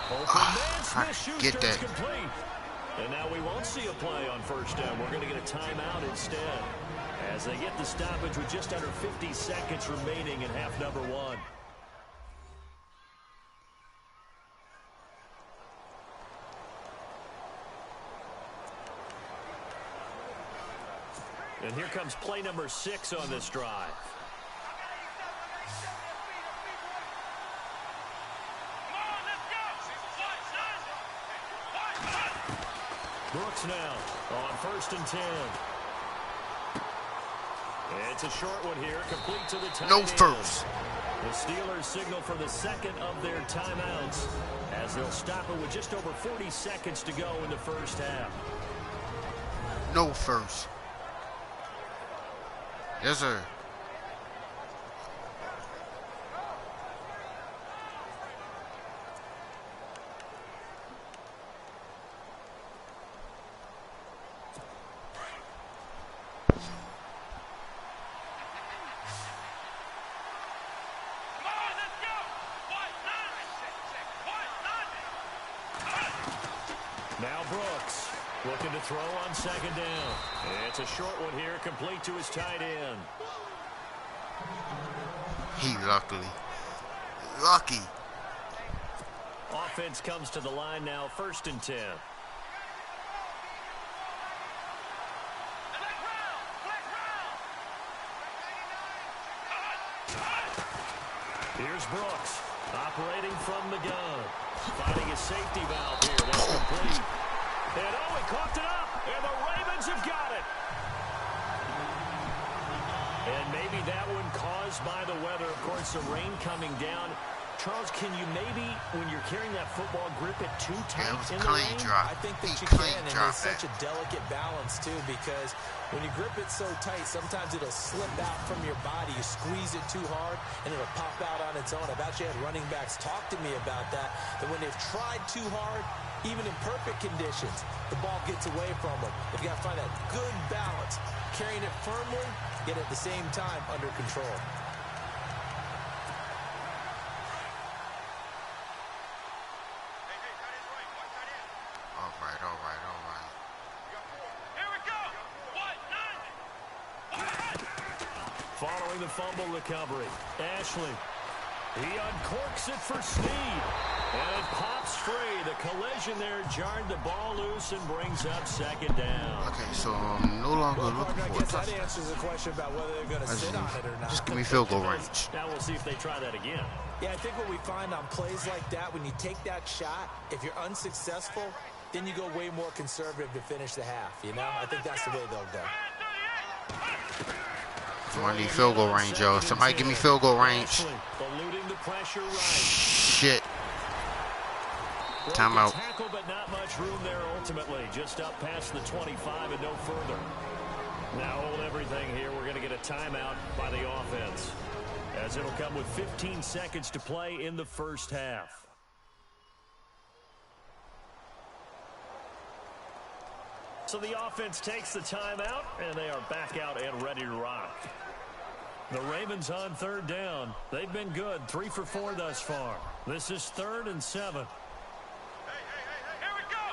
I get that. Complete. And now we won't see a play on first down. We're going to get a timeout instead, as they get the stoppage with just under 50 seconds remaining in half number one. And here comes play number 6 on this drive. Brooks now on 1st and 10. It's a short one here, complete to the tight end. No first. The Steelers signal for the second of their timeouts as they'll stop it with just over 40 seconds to go in the first half. No first. Yes, sir. Now Brooks looking to throw on 2nd down. It's a short one here, complete to his tight end. He lucky. Offense comes to the line now, 1st and 10. Here's Brooks, operating from the gun. Finding a safety valve here. That's complete. And he coughed it up. And the Ravens have got it. And maybe that one caused by the weather. Of course, the rain coming down. Charles, can you maybe, when you're carrying that football, grip it too tight in the rain? I think that you can, and it's such a delicate balance, too, because when you grip it so tight, sometimes it'll slip out from your body. You squeeze it too hard, and it'll pop out on its own. I've actually had running backs talk to me about that when they've tried too hard, even in perfect conditions, the ball gets away from them. They've got to find that good balance, carrying it firmly, yet at the same time under control. Following the fumble recovery, Ashley. He uncorks it for Snead. And it pops free. The collision there jarred the ball loose and brings up 2nd down. Okay, so I'm no longer looking for a touchdown. That answers the question about whether they're going to sit on it or not. Just give me field goal range. Now we'll see if they try that again. Yeah, I think what we find on plays like that, when you take that shot, if you're unsuccessful, then you go way more conservative to finish the half, you know? I think that's the way they'll go. I need field goal range, yo. Somebody give me field goal range. Shit. Timeout. Tackle, but not much room there ultimately. Just up past the 25 and no further. Now hold everything here. We're going to get a timeout by the offense, as it'll come with 15 seconds to play in the first half. So the offense takes the timeout, and they are back out and ready to rock. The Ravens on 3rd down. They've been good, 3 for 4 thus far. This is 3rd and 7. Here we go.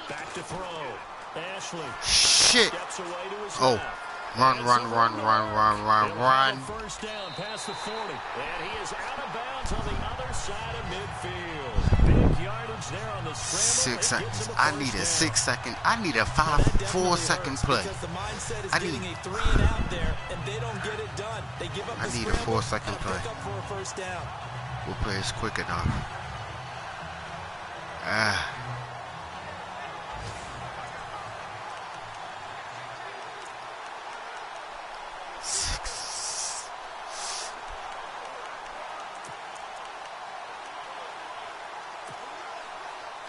Back to throw. Ashley. Shit. Steps away to his oh. left. Run. First down past the 40. And he is out of bounds on the other side of midfield. Big yardage there on the scramble. 6 seconds. I need a 6-second. I need a 4-second play. I need a 4-second play. We'll play is quick enough.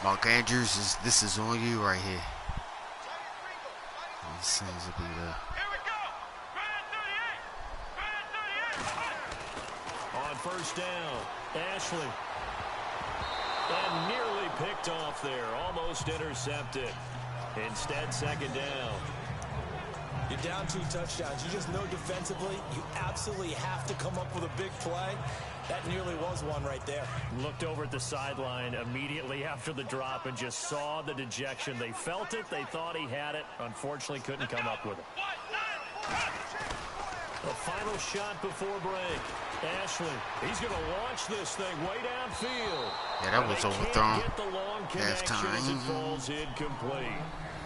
Mark Andrews, this is on you right here. These things will be there. On first down, Ashley. And nearly picked off there, almost intercepted. Instead, 2nd down. You're down 2 touchdowns. You just know defensively you absolutely have to come up with a big play. That nearly was one right there. Looked over at the sideline immediately after the drop and just saw the dejection. They felt it. They thought he had it. Unfortunately, couldn't come up with it. The final shot before break. Ashley, he's going to launch this thing way downfield. Yeah, that was overthrown. Get the long connection as it falls incomplete.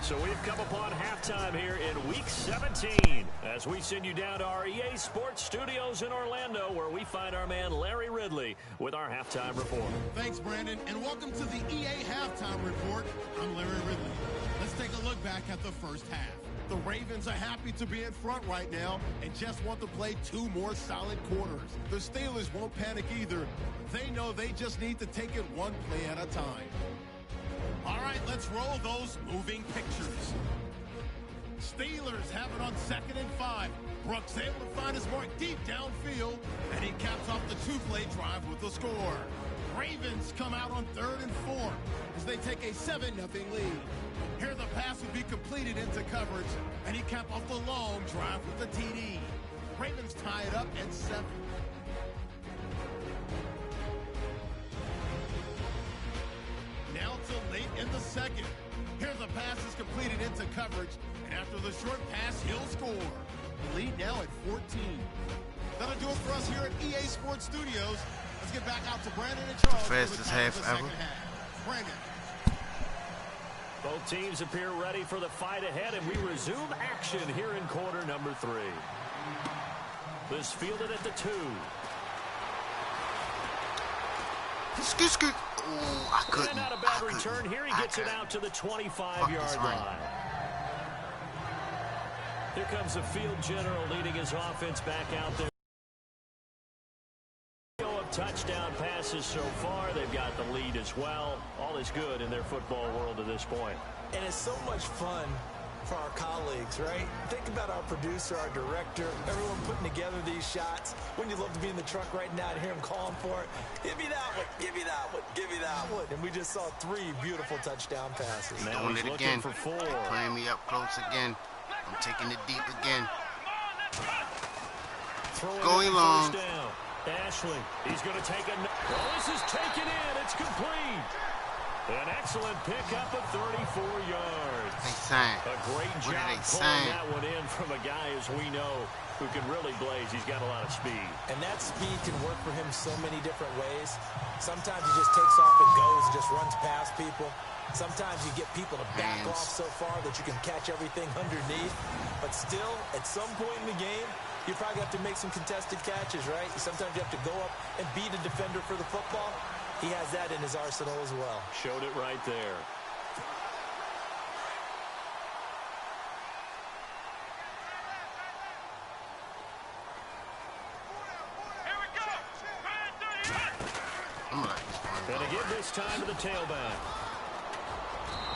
So we've come upon halftime here in Week 17 as we send you down to our EA Sports Studios in Orlando, where we find our man Larry Ridley with our halftime report. Thanks, Brandon, and welcome to the EA Halftime Report. I'm Larry Ridley. Let's take a look back at the first half. The Ravens are happy to be in front right now and just want to play 2 more solid quarters. The Steelers won't panic either. They know they just need to take it 1 play at a time. All right, let's roll those moving pictures. Steelers have it on 2nd and 5. Brooks able to find his mark deep downfield, and he caps off the 2-play drive with the score. Ravens come out on 3rd and 4 as they take a 7-0 lead. Here the pass would be completed into coverage, and he capped off the long drive with the TD. Ravens tie it up at 7. Now to late in the second. Here the pass is completed into coverage, and after the short pass, he'll score. The lead now at 14. That'll do it for us here at EA Sports Studios. Let's get back out to Brandon and Charles. Fastest half ever. Brandon. Both teams appear ready for the fight ahead, and we resume action here in quarter number 3. This fielded at the 2. Scoot. Oh, I couldn't. And not a bad return here. He gets it out to the 25-yard line. Here comes the field general leading his offense back out there. Touchdown passes so far. They've got the lead as well. All is good in their football world at this point. And it's so much fun for our colleagues, right? Think about our producer, our director, everyone putting together these shots. Wouldn't you love to be in the truck right now and hear him calling for it? Give me that one, give me that one, give me that one. And we just saw 3 beautiful touchdown passes. He's doing it again. For 4. Playing me up close again. I'm taking it deep again. Going long. Ashley, he's going to take a... Well, this is taken in. It's complete. An excellent pickup of 34 yards. They sang. A great job pulling that one in from a guy, as we know, who can really blaze. He's got a lot of speed. And that speed can work for him so many different ways. Sometimes he just takes off and goes and just runs past people. Sometimes you get people to back off so far that you can catch everything underneath. But still, at some point in the game, you probably have to make some contested catches, right? Sometimes you have to go up and beat a defender for the football. He has that in his arsenal as well. Showed it right there. And again this time to the tailback.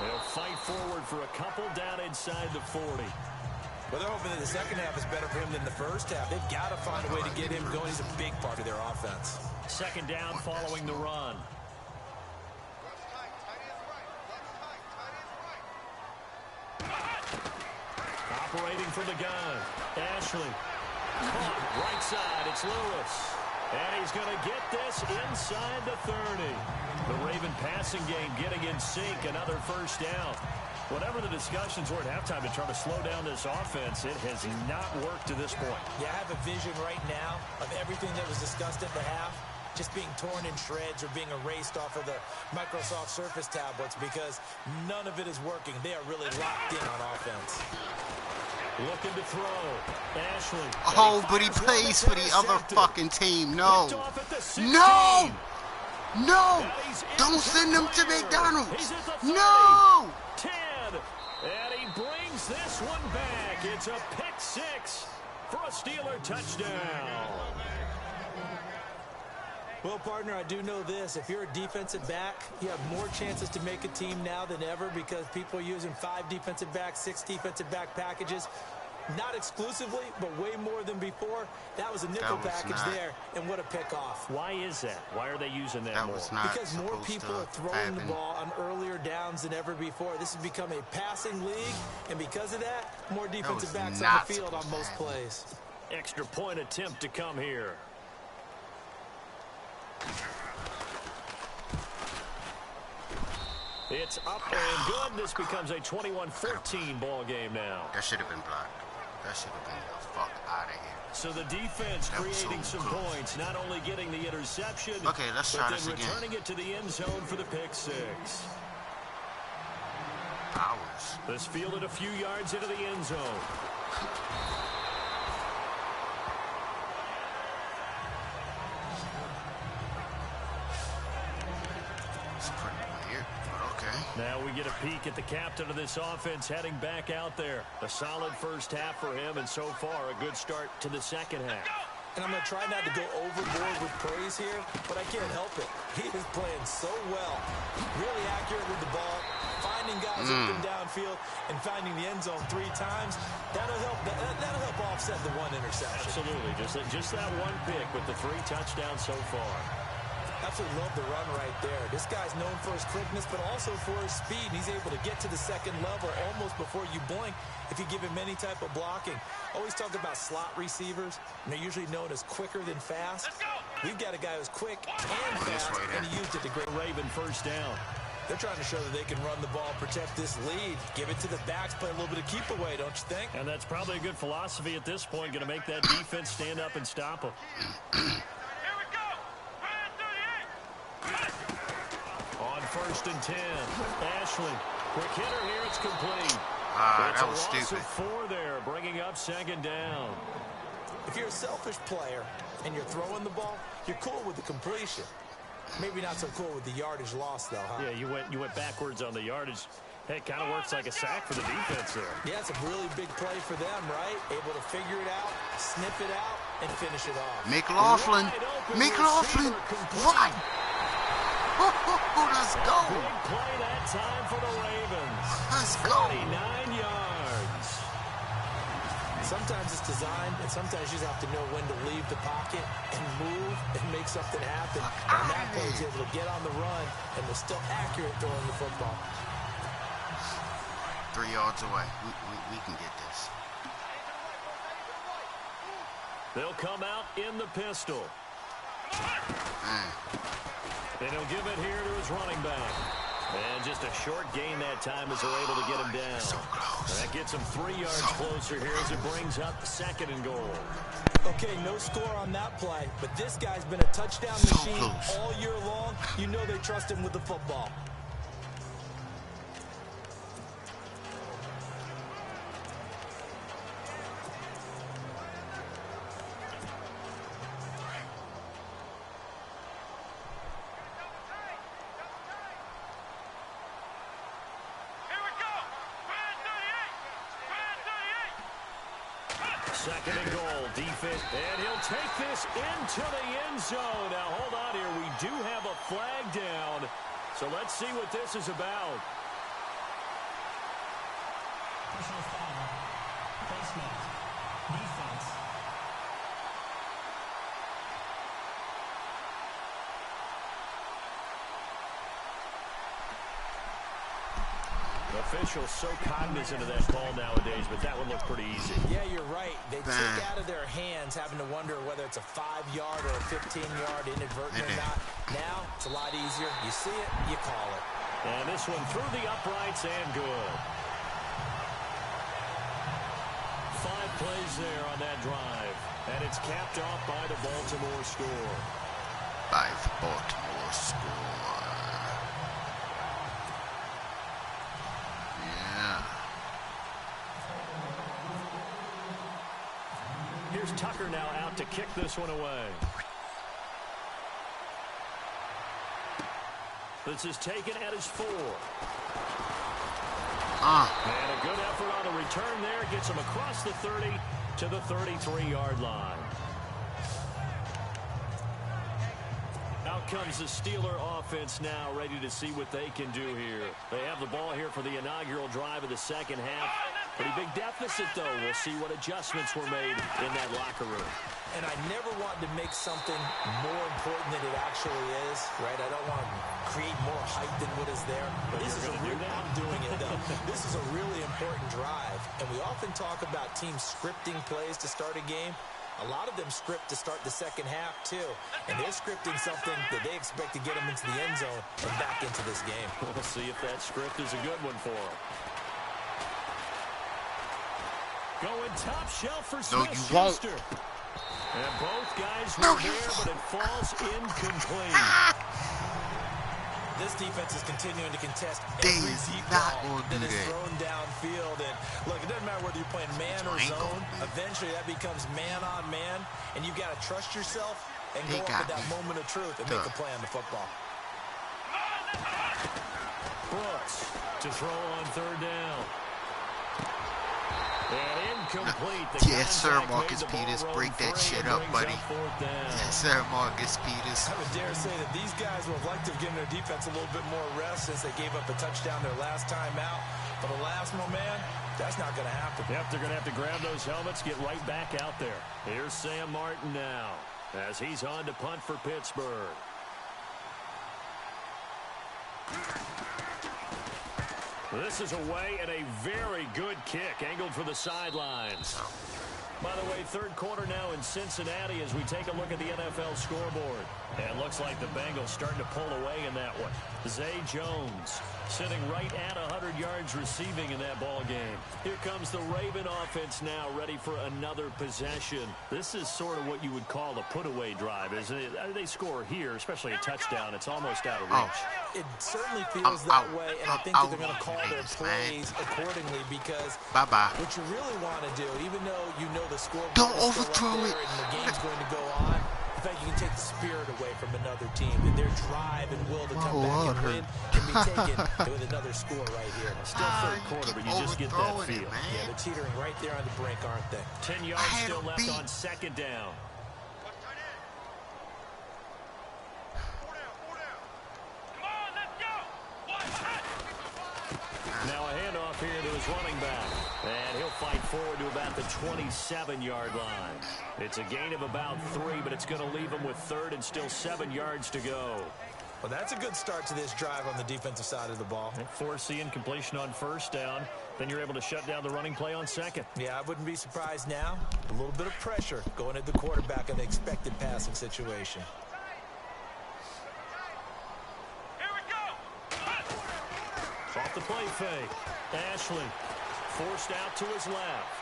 They'll fight forward for a couple down inside the 40. Well, they're hoping that the second half is better for him than the first half. They've got to find a way to get him going. He's a big part of their offense. Second down following the run. Operating from the gun. Ashley. Caught right side. It's Lewis. And he's going to get this inside the 30. The Raven passing game getting in sync. Another first down. Whatever the discussions were at halftime to try to slow down this offense, it has not worked to this point. Yeah, I have a vision right now of everything that was discussed at the half just being torn in shreds or being erased off of the Microsoft Surface tablets because none of it is working. They are really locked in on offense. Looking to throw. Ashley. Oh, but he plays for the other fucking team. No. No! No! Don't send him to McDonald's. No! 10. And he brings this one back. It's a pick 6 for a Steeler touchdown. Well, partner, I do know this. If you're a defensive back, you have more chances to make a team now than ever because people are using 5 defensive backs, 6 defensive back packages. Not exclusively, but way more than before. That was a nickel package there, and what a pick-off. Why is that? Why are they using that more? Because more people are throwing the ball on earlier downs than ever before. This has become a passing league, and because of that, more defensive backs on the field on most plays. Extra point attempt to come here. It's up and good. This becomes a 21-14 ball game now. That should have been blocked. That should have been the fuck out of here. So the defense creating some points, not only getting the interception, okay, let's try this but again. then returning it to the end zone for the pick six. Powers. This fielded a few yards into the end zone. Now we get a peek at the captain of this offense heading back out there. A solid first half for him, and so far a good start to the second half. And I'm going to try not to go overboard with praise here, but I can't help it. He is playing so well. Really accurate with the ball, finding guys up and downfield, and finding the end zone 3 times. That'll help offset the one interception. Absolutely. Just that one pick with the 3 touchdowns so far. Absolutely love the run right there. This guy's known for his quickness, but also for his speed. He's able to get to the second level almost before you blink if you give him any type of blocking. Always talk about slot receivers, and they're usually known as quicker than fast. We've got a guy who's quick and fast, and he used it to great. Raven first down. They're trying to show that they can run the ball, protect this lead, give it to the backs, play a little bit of keep away, don't you think? And that's probably a good philosophy at this point, going to make that defense stand up and stop them. On 1st and 10, Ashley, quick hitter here, it's complete. That was stupid. It's a loss of 4 there, bringing up 2nd down. If you're a selfish player and you're throwing the ball, you're cool with the completion. Maybe not so cool with the yardage loss, though, huh? Yeah, you went backwards on the yardage. Hey, it kind of works like a sack for the defense there. Yeah, it's a really big play for them, right? Able to figure it out, sniff it out, and finish it off. McLaughlin. McLaughlin. What? Let's go. Big play that time for the Ravens. Let's go. 49 yards. Sometimes it's designed, and sometimes you just have to know when to leave the pocket and move and make something happen. And that play is able to get on the run and was still accurate throwing the football. 3 yards away. We can get this. They'll come out in the pistol. And he'll give it here to his running back. And just a short gain that time as they're able to get him down. So close. That gets him 3 yards closer here as it brings up 2nd and goal. Okay, no score on that play, but this guy's been a touchdown machine all year long. You know they trust him with the football. Second and goal, defense, and he'll take this into the end zone. Now, hold on here. We do have a flag down, so let's see what this is about. Personal foul, placement, defense. Officials so cognizant of that call nowadays, but that one looked pretty easy. Yeah, you're right. They take out of their hands having to wonder whether it's a 5-yard or a 15-yard inadvertent or not. Now, it's a lot easier. You see it, you call it. And this one through the uprights and good. 5 plays there on that drive. And it's capped off by the Baltimore score. By the Baltimore score. Here's Tucker now out to kick this one away. This is taken at his 4. And a good effort on the return there. Gets him across the 30 to the 33-yard line. Out comes the Steeler offense now, ready to see what they can do here. They have the ball here for the inaugural drive of the second half. Pretty big deficit, though. We'll see what adjustments were made in that locker room. And I never want to make something more important than it actually is, right? I don't want to create more hype than what is there. But this is I'm doing it, though. This is a really important drive. And we often talk about teams scripting plays to start a game. A lot of them script to start the second half, too. And they're scripting something that they expect to get them into the end zone and back into this game. We'll see if that script is a good one for them. Going top shelf for Smith-Schuster. And both guys were there, but it falls incomplete. This defense is continuing to contest every deep ball that is thrown downfield. And look, it doesn't matter whether you're playing man or zone. Eventually, that becomes man on man, and you've got to trust yourself and go up at that moment of truth and make a play on the football. Brooks to throw on third down. And incomplete. Yes, sir, Marcus Peters. Break that shit up, buddy. Yes, sir, Marcus Peters. I would dare say that these guys would have liked to have given their defense a little bit more rest since they gave up a touchdown their last time out. But alas, my man, that's not going to happen. Yep, they're going to have to grab those helmets, get right back out there. Here's Sam Martin now as he's on to punt for Pittsburgh. This is away and a very good kick, angled for the sidelines. By the way, third quarter now in Cincinnati as we take a look at the NFL scoreboard. And looks like the Bengals starting to pull away in that one. Zay Jones sitting right at 100 yards receiving in that ball game. Here comes the Raven offense now, ready for another possession. This is sort of what you would call a put-away drive, isn't it? They score here, especially a touchdown. It's almost out of reach. It certainly feels that way, and I think that they're going to call their plays accordingly because what you really want to do, even though you know the score don't overthrow it and the game's going to go on, in fact, you can take the spirit away from another team, and their drive and will to come back and win can be taken with another score right here. Still third quarter, but you just get that feel. Yeah, they're teetering right there on the brink, aren't they? 10 yards still left on second down. Now a handoff here to his running back. And he'll fight forward to about the 27-yard line. It's a gain of about 3, but it's going to leave him with third and still 7 yards to go. Well, that's a good start to this drive on the defensive side of the ball. And force the incompletion on first down. Then you're able to shut down the running play on second. Yeah, I wouldn't be surprised now. A little bit of pressure going at the quarterback in the expected passing situation. Off the play fake. Ashley forced out to his left.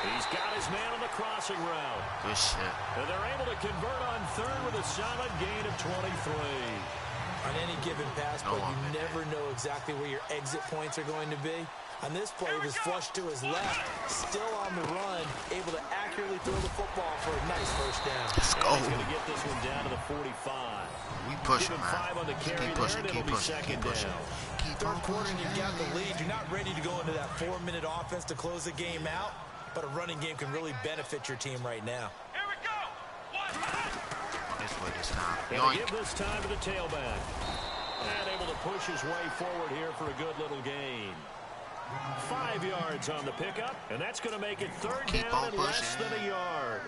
He's got his man on the crossing route. Good shit. And they're able to convert on third with a solid gain of 23. On any given pass play, you never know exactly where your exit points are going to be. On this play, he was flushed to his left, still on the run, able to accurately throw the football for a nice first down. Let's go. He's going to get this one down to the 45. We pushing, man. 5 on the carry. Keep pushing, there, keep pushing, keep pushing. Third quarter, and you've got the lead. You're not ready to go into that 4-minute offense to close the game out, but a running game can really benefit your team right now. Here we go. This way this time. Gonna give this time to the tailback. And able to push his way forward here for a good little gain. 5 yards on the pickup, and that's going to make it third down and less than a yard.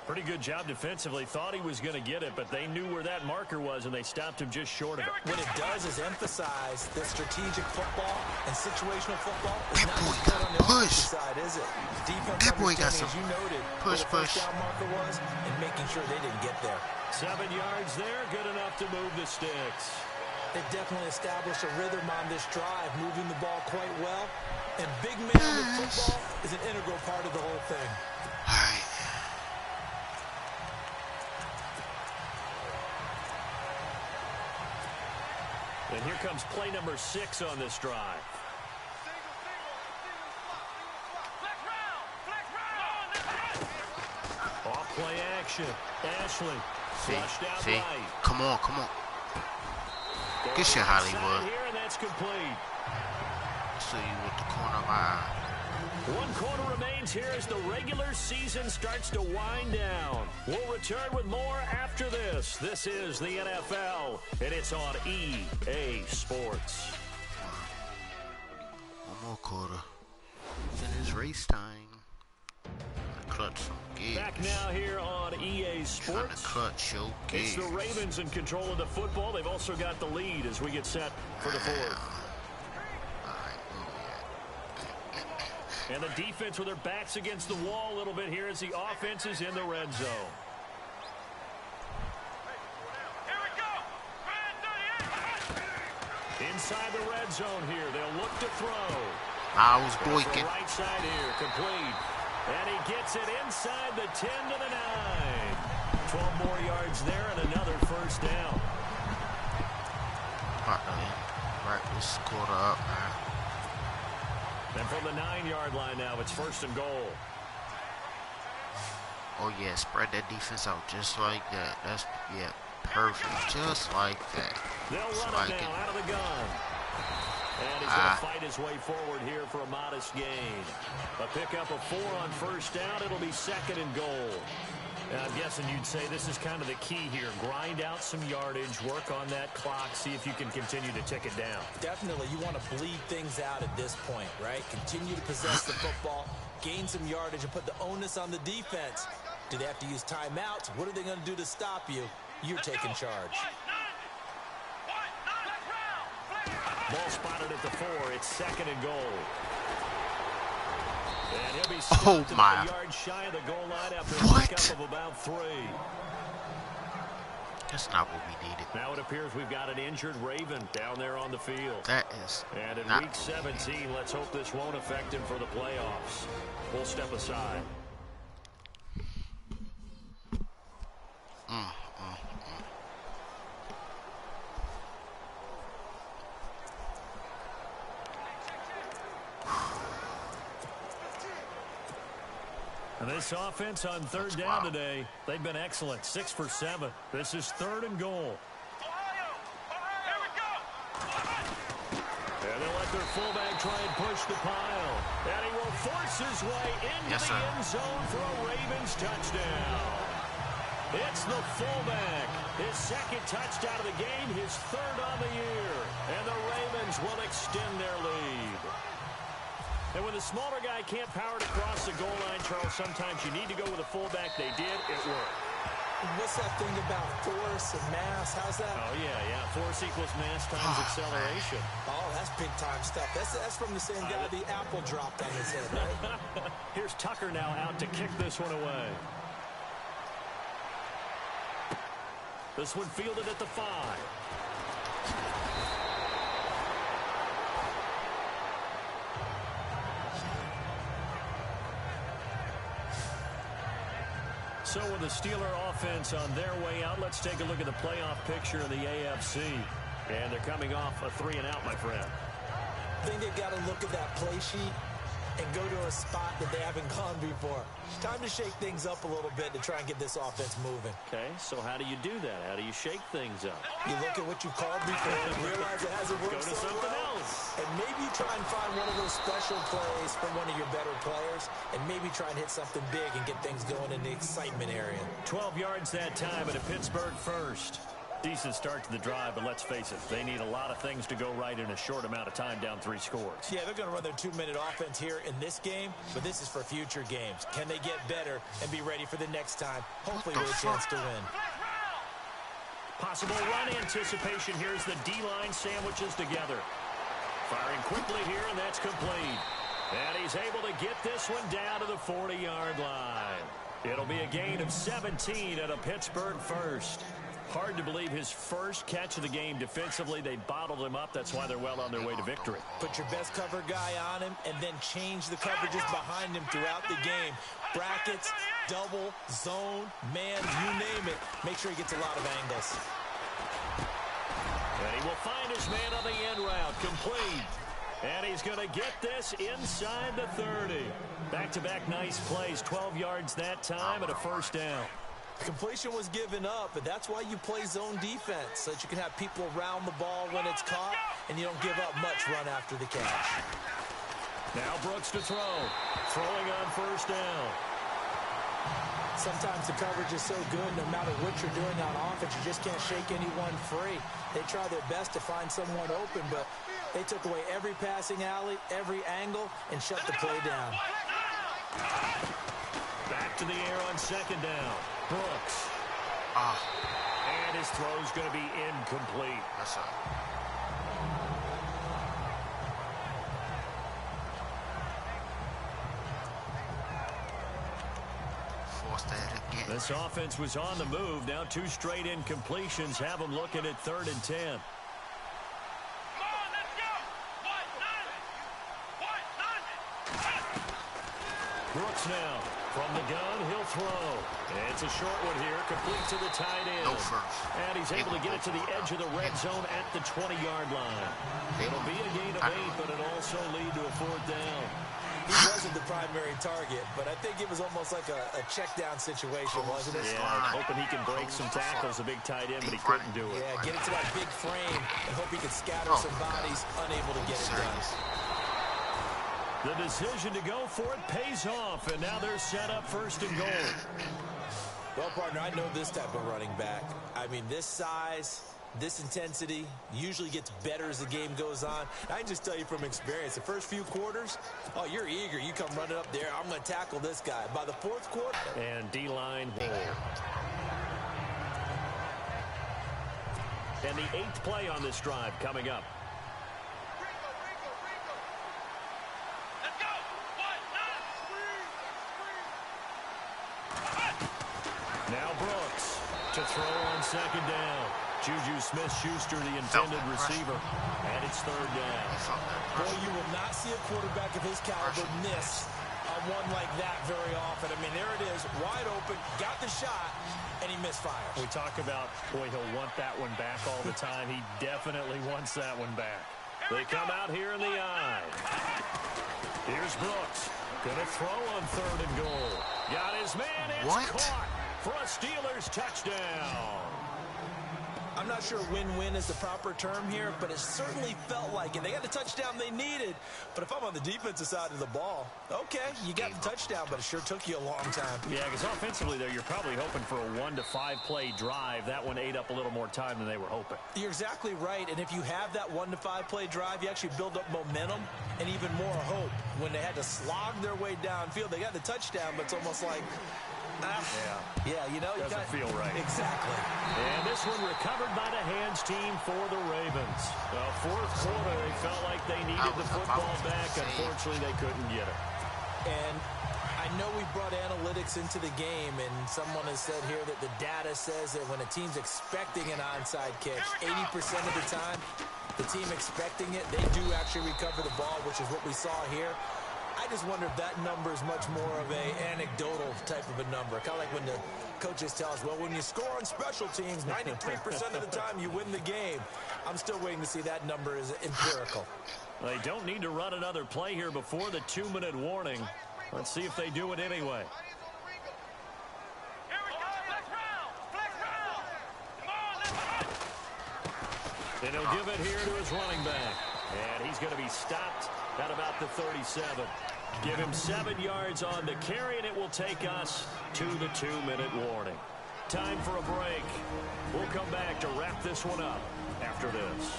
Pretty good job defensively. Thought he was going to get it, but they knew where that marker was, and they stopped him just short of it. What it does is emphasize that strategic football and situational football is not just cut on the offensive side, is it? Defense understanding, as you noted, where the first down marker was, and making sure they didn't get there. 7 yards there, good enough to move the sticks. They've definitely established a rhythm on this drive, moving the ball quite well. And big man with football is an integral part of the whole thing. All right. And here comes play number 6 on this drive. Off play action. Ashley flushed out right. Come on, come on. Good shit, Hollywood. Here, and that's complete. See you with the corner of my eye. 1 quarter remains here as the regular season starts to wind down. We'll return with more after this. This is the NFL, and it's on EA Sports. 1 more quarter. It is race time. Clutch some gigs. Back now here on EA Sports. Clutch your It's gigs. the Ravens in control of the football. They've also got the lead as we get set for the fourth. And the defense with their backs against the wall a little bit here as the offense is in the red zone. Inside the red zone here, they'll look to throw. I was boycotting. Right side here, complete. And he gets it inside the 10 to the 9. 12 more yards there and another first down. Right, this quarter up, man. And from the 9-yard line now, it's first and goal. Oh yeah, spread that defense out just like that. That's, yeah, perfect. Just like that. They'll Just run like it now it. out of the gun. And he's going to fight his way forward here for a modest gain. A pickup of 4 on first down. It'll be second and goal. And I'm guessing you'd say this is kind of the key here. Grind out some yardage, work on that clock, see if you can continue to tick it down. Definitely, you want to bleed things out at this point, right? Continue to possess the football, gain some yardage, and put the onus on the defense. Do they have to use timeouts? What are they going to do to stop you? You're taking charge. Ball spotted at the 4. It's second and goal. And he'll be Oh my. a yard shy of the goal line after What? a pickup of about 3. That's not what we needed. Now it appears we've got an injured Raven down there on the field. That is And in not week 17, let's hope this won't affect him for the playoffs. We'll step aside. And this offense on third down today, they've been excellent. 6 for 7. This is third and goal. And they'll let their fullback try and push the pile. And he will force his way into the end zone for a Ravens touchdown. It's the fullback. His second touchdown of the game, his third on the year. And the Ravens will extend their lead. And when the smaller guy can't power it across the goal line, Charles, sometimes you need to go with a fullback. They did. It worked. What's that thing about force and mass? How's that? Oh, yeah. Force equals mass times acceleration. Oh, that's big-time stuff. That's from the same guy the apple dropped on his head, right? Here's Tucker now out to kick this one away. This one fielded at the 5. So with the Steeler offense on their way out, let's take a look at the playoff picture of the AFC. And they're coming off a 3-and-out, my friend. I think they've got to look at that play sheet and go to a spot that they haven't gone before. Time to shake things up a little bit to try and get this offense moving. Okay, so how do you do that? How do you shake things up? You look at what you called before and realize it hasn't worked Go to so something well. else. And maybe you try and find one of those special plays from one of your better players and maybe try and hit something big and get things going in the excitement area. 12 yards that time at a Pittsburgh first. Decent start to the drive, but let's face it, they need a lot of things to go right in a short amount of time, down 3 scores. Yeah, they're going to run their 2-minute offense here in this game, but this is for future games. Can they get better and be ready for the next time? Hopefully with a chance to win. Possible run anticipation here as the D-line sandwiches together. Firing quickly here, and that's complete. And he's able to get this one down to the 40-yard line. It'll be a gain of 17 at a Pittsburgh first. Hard to believe his first catch of the game defensively. They bottled him up. That's why they're well on their way to victory. Put your best cover guy on him and then change the coverages behind him throughout the game. Brackets, double, zone, man, you name it. Make sure he gets a lot of angles. And he will find his man on the end route. Complete. And he's going to get this inside the 30. Back-to-back nice plays. 12 yards that time and a first down. Completion was given up, but that's why you play zone defense, so that you can have people around the ball when it's caught, and you don't give up much run after the catch. Now Brooks to throw. Throwing on first down. Sometimes the coverage is so good, no matter what you're doing on offense, you just can't shake anyone free. They try their best to find someone open, but They took away every passing alley, every angle, and shut the play down. Back to the air on second down. Brooks. And his throw's going to be incomplete. That's right. Forced that again. This offense was on the move. Now 2 straight incompletions have them looking at 3rd and 10. Brooks now from the gun, he'll throw. And it's a short one here, complete to the tight end. No first. And he's able to get it to the edge of the red zone at the 20-yard line. It'll be a gain of 8, but it'll also lead to a 4th down. He wasn't the primary target, but I think it was almost like a check-down situation, wasn't it? Yeah, hoping he can break some tackles, a big tight end, but he couldn't do it. Yeah, get it to that big frame and hope he could scatter some bodies, unable to get it done. The decision to go for it pays off, and now they're set up 1st and goal. Well, partner, I know this type of running back. I mean, this size, this intensity usually gets better as the game goes on. I can just tell you from experience, the first few quarters, oh, you're eager. You come running up there, I'm going to tackle this guy. By the 4th quarter. And D-line hold. And the 8th play on this drive coming up. Now Brooks to throw on second down. Juju Smith-Schuster, the intended receiver, and it's 3rd down. Boy, you will not see a quarterback of his caliber miss on one like that very often. I mean, there it is, wide open, got the shot, and he misfires. We talk about, boy, he'll want that one back all the time. He definitely wants that one back. They come out here in the eye. Here's Brooks. Going to throw on 3rd and goal. Got his man. It's caught for a Steelers touchdown. I'm not sure win-win is the proper term here, but it certainly felt like it. They got the touchdown they needed, but if I'm on the defensive side of the ball, okay, you got the touchdown, but it sure took you a long time. Yeah, because offensively there, you're probably hoping for a 1 to 5 play drive. That one ate up a little more time than they were hoping. You're exactly right, and if you have that 1 to 5 play drive, you actually build up momentum and even more hope. When they had to slog their way downfield, they got the touchdown, but it's almost like, yeah, you know, doesn't feel right. Exactly. And this one recovered by the hands team for the Ravens. Well, 4th quarter, they felt like they needed the football back. Unfortunately, they couldn't get it. And I know we brought analytics into the game, and someone has said here that the data says that when a team's expecting an onside catch, 80% of the time, the team expecting it, they do actually recover the ball, which is what we saw here. I just wonder if that number is much more of an anecdotal type of a number. Kind of like when the coaches tell us, well, when you score on special teams, 93% of the time you win the game. I'm still waiting to see that number is empirical. They don't need to run another play here before the 2-minute warning. Let's see if they do it anyway. And he'll give it here to his running back. And he's going to be stopped at about the 37. Give him 7 yards on the carry, and it will take us to the 2-minute warning. Time for a break. We'll come back to wrap this one up after this.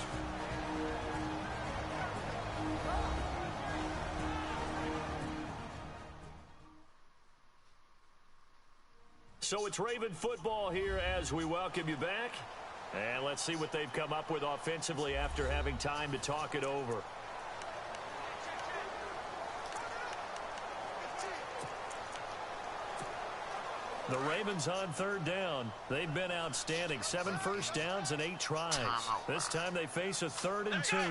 So it's Raven football here as we welcome you back. And let's see what they've come up with offensively after having time to talk it over. The Ravens on 3rd down. They've been outstanding. 7 first downs and 8 tries. This time they face a 3rd and 2. On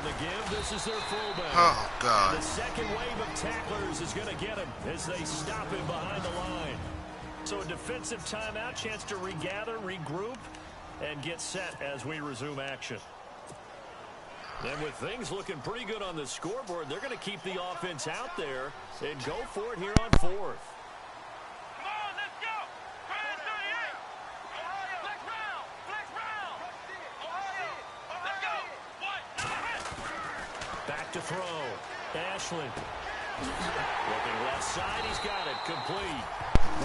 the give, this is their fullback. Oh, God. And the second wave of tacklers is going to get him as they stop him behind the line. So a defensive timeout, chance to regather, regroup, and get set as we resume action. And with things looking pretty good on the scoreboard, they're going to keep the offense out there and go for it here on 4th. Come on, let's go. Flex round. Let's go. Back to throw. Ashland. Looking left side, he's got it. Complete.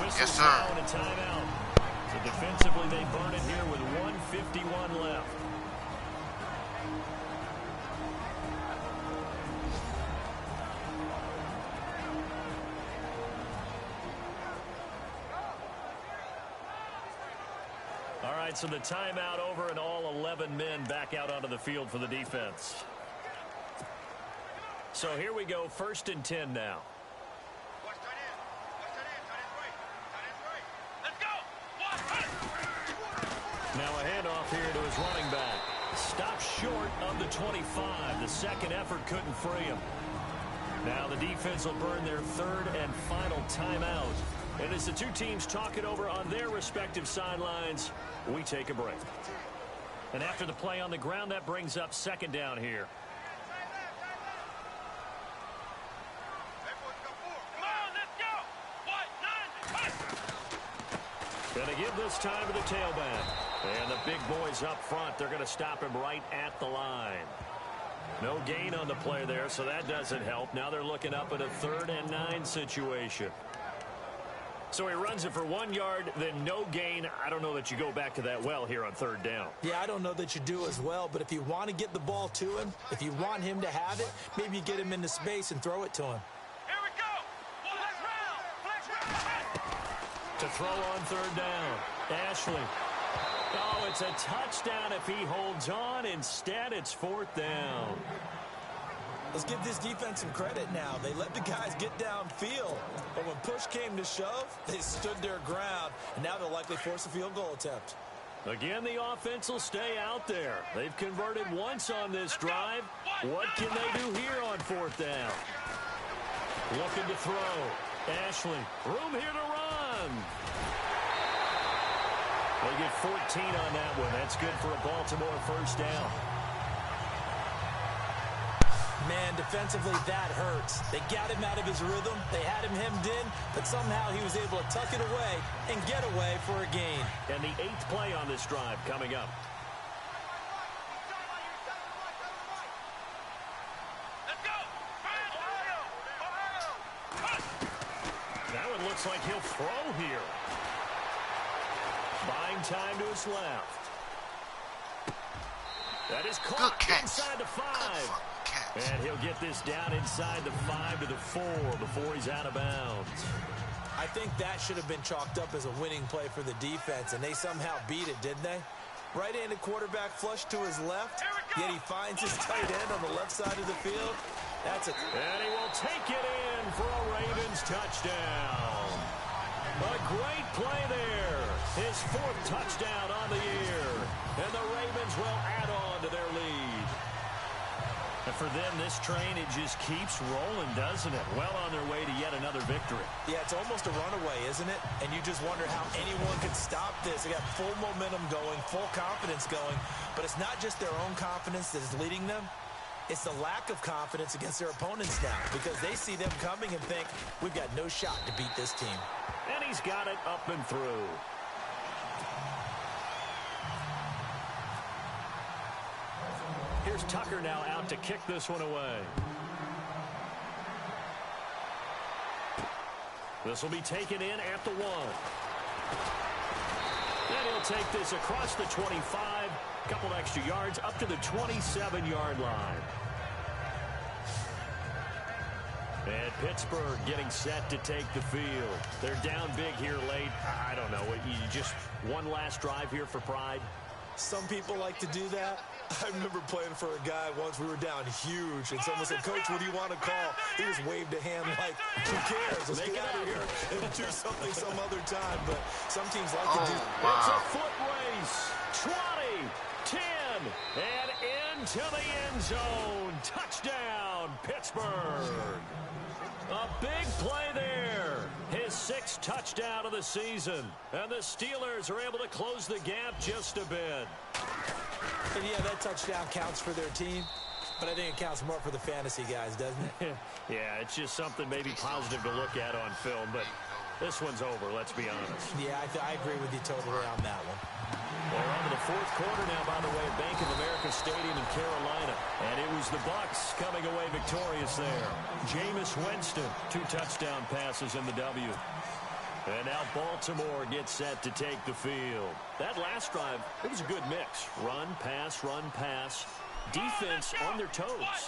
Whistle Yes, sir. down and a timeout. So defensively, they burn it here with 1:51 run left. All right, so the timeout over and all 11 men back out onto the field for the defense. So here we go, 1st and 10 now. Now a handoff here to his running back. Stopped short of the 25. The second effort couldn't free him. Now the defense will burn their 3rd and final timeout. And as the two teams talk it over on their respective sidelines, we take a break. And after the play on the ground, that brings up 2nd down here. Going to give this time to the tailback. And the big boys up front, they're going to stop him right at the line. No gain on the play there, so that doesn't help. Now they're looking up at a 3rd and 9 situation. So he runs it for 1 yard, then no gain. I don't know that you go back to that well here on 3rd down. Yeah, I don't know that you do as well, but if you want to get the ball to him, if you want him to have it, maybe you get him into space and throw it to him. Here we go. Flex round. To throw on 3rd down. Ashley. Oh, it's a touchdown if he holds on. Instead, it's 4th down. Let's give this defense some credit now. They let the guys get downfield. But when push came to shove, they stood their ground. And now they'll likely force a field goal attempt. Again, the offense will stay out there. They've converted once on this drive. What can they do here on 4th down? Looking to throw. Ashley, room here to run. They get 14 on that one. That's good for a Baltimore 1st down. Man, defensively, that hurts. They got him out of his rhythm. They had him hemmed in, but somehow he was able to tuck it away and get away for a gain. And the 8th play on this drive coming up. Let's go. That one looks like he'll throw here. Buying time to his left. That is caught inside the 5. And he'll get this down inside the 5 to the 4 before he's out of bounds. I think that should have been chalked up as a winning play for the defense, and they somehow beat it, didn't they? Right-handed quarterback flush to his left, yet he finds his tight end on the left side of the field. That's it. And he will take it in for a Ravens touchdown. A great play there. His 4th touchdown on the year. And the Ravens will add on to their lead. And for them, this train, it just keeps rolling, doesn't it? Well on their way to yet another victory. Yeah, it's almost a runaway, isn't it? And you just wonder how anyone could stop this. They got full momentum going, full confidence going. But it's not just their own confidence that is leading them. It's the lack of confidence against their opponents now, because they see them coming and think, we've got no shot to beat this team. And he's got it up and through. Here's Tucker now out to kick this one away. This will be taken in at the 1. And he'll take this across the 25. A couple extra yards up to the 27-yard line. And Pittsburgh getting set to take the field. They're down big here late. I don't know. You just one last drive here for pride? Some people like to do that. I remember playing for a guy once. We were down huge, and someone said, Coach, what do you want to call? He just waved a hand like, who cares? Let's get out of here and do something some other time. But some teams like to do. It's a foot race. 20, 10, and into the end zone. Touchdown, Pittsburgh. A big play there. His 6th touchdown of the season. And the Steelers are able to close the gap just a bit. And yeah, that touchdown counts for their team, but I think it counts more for the fantasy guys, doesn't it? Yeah, it's just something maybe positive to look at on film, but this one's over, let's be honest. Yeah, I agree with you totally on that one. We're on to the 4th quarter now, by the way, at Bank of America Stadium in Carolina. And it was the Bucs coming away victorious there. Jameis Winston, 2 touchdown passes in the W. And now Baltimore gets set to take the field. That last drive, it was a good mix. Run, pass, defense on their toes.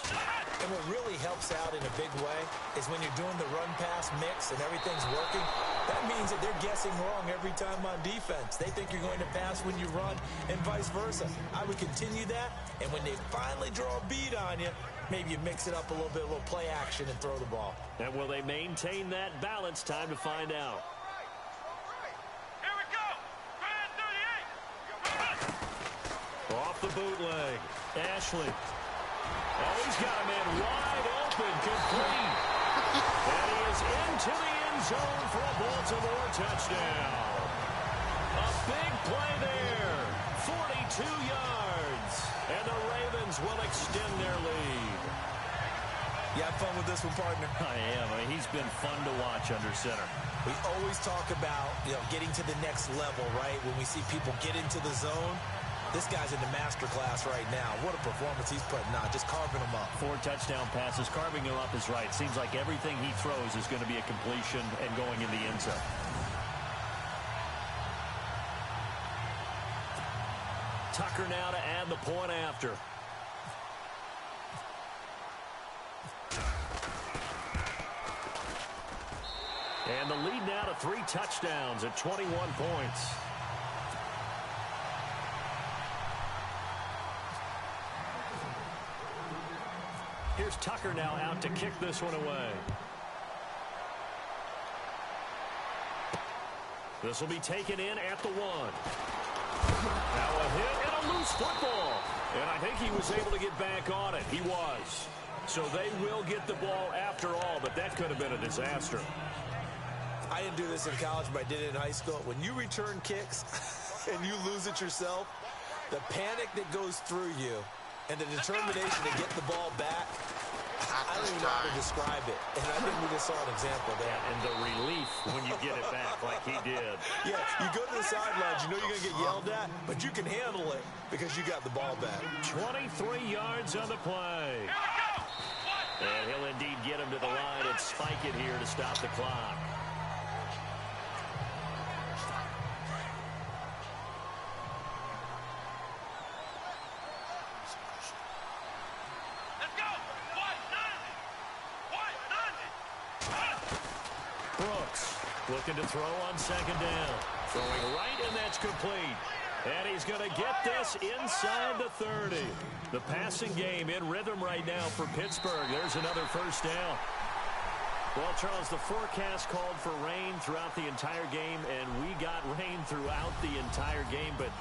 And what really helps out in a big way is when you're doing the run-pass mix and everything's working, that means that they're guessing wrong every time on defense. They think you're going to pass when you run and vice versa. I would continue that, and when they finally draw a beat on you, maybe you mix it up a little bit, a little play action, and throw the ball. And will they maintain that balance? Time to find out. Here we go. Off the bootleg. Ashley. Oh, he's got a man wide open, complete. And he is into the end zone for a Baltimore touchdown. A big play there. 42 yards. And the Ravens will extend their lead. You have fun with this one, partner? I am. He's been fun to watch under center. We always talk about, getting to the next level, right? When we see people get into the zone. This guy's in the master class right now. What a performance he's putting on, just carving them up. 4 touchdown passes, carving him up is right. Seems like everything he throws is going to be a completion and going in the end zone. Tucker now to add the point after. And the lead now to 3 touchdowns at 21 points. Here's Tucker now out to kick this one away. This will be taken in at the 1. Now a hit and a loose football. And I think he was able to get back on it. He was. So they will get the ball after all, but that could have been a disaster. I didn't do this in college, but I did it in high school. When you return kicks and you lose it yourself, the panic that goes through you and the determination to get the ball back, I don't even know how to describe it. And I think we just saw an example there. Yeah, and the relief when you get it back like he did. Yeah, you go to the sidelines, you know you're going to get yelled at, but you can handle it because you got the ball back. 23 yards on the play. And he'll indeed get him to the line and spike it here to stop the clock. Looking to throw on second down. Throwing right, and that's complete. And he's going to get this inside the 30. The passing game in rhythm right now for Pittsburgh. There's another first down. Well, Charles, the forecast called for rain throughout the entire game, and we got rain throughout the entire game. But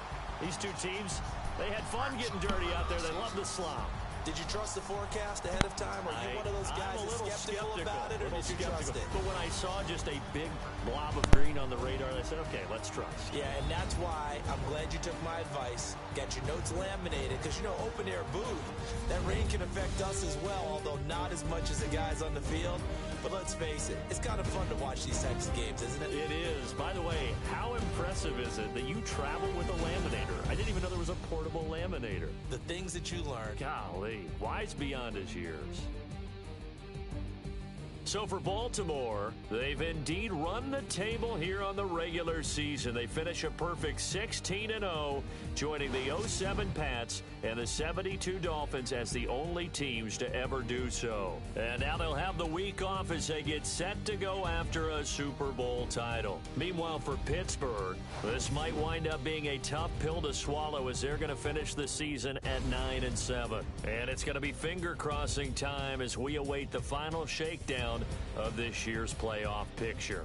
these two teams, they had fun getting dirty out there. They love the slop. Did you trust the forecast ahead of time? Are you one of those guys that's skeptical about it, or did you trust it? But when I saw just a big blob of green on the radar, I said, okay, let's trust. Yeah, and that's why I'm glad you took my advice. Got your notes laminated, because, open-air booth, that rain can affect us as well, although not as much as the guys on the field. But let's face it, it's kind of fun to watch these types of games, isn't it? It is. By the way, how impressive is it that you travel with a laminator? I didn't even know there was a portable laminator. The things that you learn. Golly, wise beyond his years. So for Baltimore, they've indeed run the table here on the regular season. They finish a perfect 16-0, joining the 07 Pats and the 72 Dolphins as the only teams to ever do so. And now they'll have the week off as they get set to go after a Super Bowl title. Meanwhile, for Pittsburgh, this might wind up being a tough pill to swallow as they're going to finish the season at 9-7. And it's going to be finger-crossing time as we await the final shakedown of this year's playoff picture.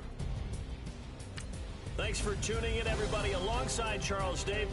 Thanks for tuning in, everybody. Alongside Charles Dave,